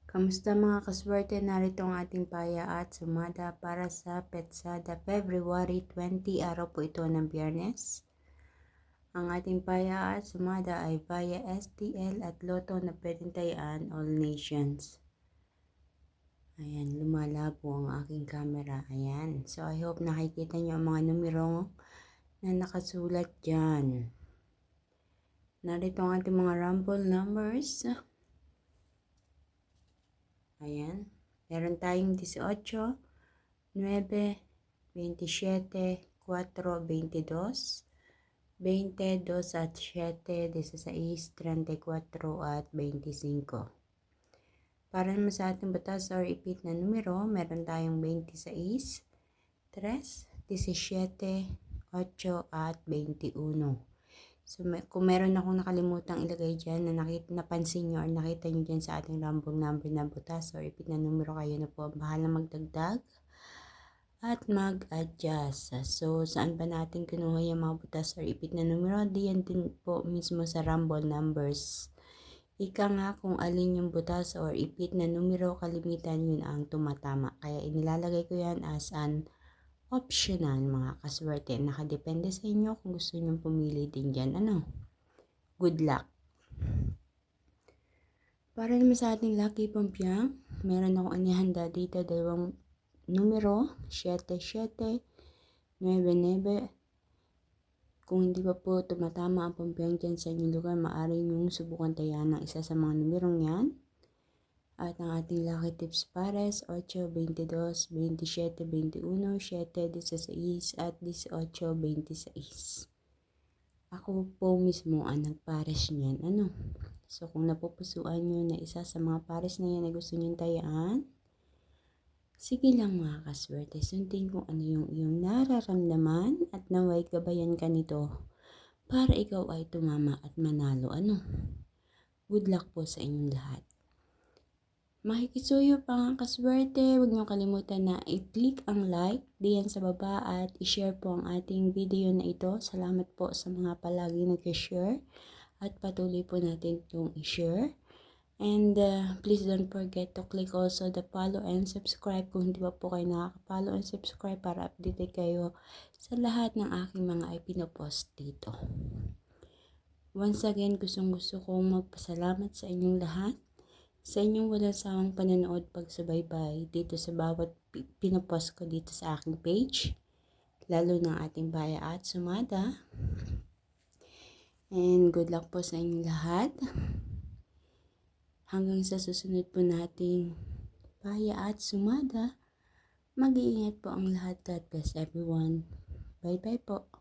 Kamusta mga kaswerte? Narito ang ating paya at sumada para sa Petsada February 20, araw po ito ng Biyernes. Ang ating paya at sumada ay via STL at Lotto na pwedeng tayaan All Nations. Ayan, lumalabo ang aking camera. Ayan. So, I hope nakikita nyo ang mga numero na nakasulat dyan. Narito ang ating mga rumble numbers. Ayan. Meron tayong 18, 9, 27, 4, 22, 20, 2 at 7, 16, 34 at 25. Para naman sa ating batas or ipit na numero, meron tayong 26, 3, 17, 8 at 21. So, kung meron akong nakalimutang ilagay dyan na napansin nyo or nakita nyo dyan sa ating rumble number na butas or ipit na numero, kayo na po bahala magdagdag at mag-adjust. So, saan ba natin kinuha yung mga butas or ipit na numero? Diyan din po mismo sa rumble numbers. Ika nga kung alin yung butas or ipit na numero, kalimitan yun ang tumatama. Kaya inilalagay ko yan as an optional mga kaswerte. Nakadepende sa inyo kung gusto nyo pumili din dyan. Good luck. Para naman sa ating lucky pampiyang, meron akong anihanda dito dalawang numero, 77, 99. Kung hindi pa po tumatama ang pampiyang dyan sa inyong lugar, maaari nyo subukan tayan ng isa sa mga numerong yan. At ang ating lucky tips pares, 8, 22, 27, 21, 7, 16 at 18, 26. Ako po mismo ang nagpares niyan. So kung napupusuan nyo na isa sa mga pares na yan na gusto nyo tayaan, sige lang mga kaswerte, sundin kung ano yung iyong nararamdaman at naway gabayan ka nito para ikaw ay tumama at manalo. Good luck po sa inyong lahat. Makikisuyo pa nga kaswerte, huwag niyo kalimutan na i-click ang like diyan sa baba at i-share po ang ating video na ito. Salamat po sa mga palagi nag-share at patuloy po natin itong i-share. And please don't forget to click also the follow and subscribe kung hindi pa po kayo nakaka-follow and subscribe para updated kayo sa lahat ng aking mga ipinopost dito. Once again, gusto kong magpasalamat sa inyong lahat. Sa inyong walang sawang panonood, pagsubaybay dito sa bawat pinopost ko dito sa aking page, lalo ng ating baya at sumada. And good luck po sa inyong lahat. Hanggang sa susunod po nating baya at sumada, mag-iingat po ang lahat. God bless everyone. Bye bye po.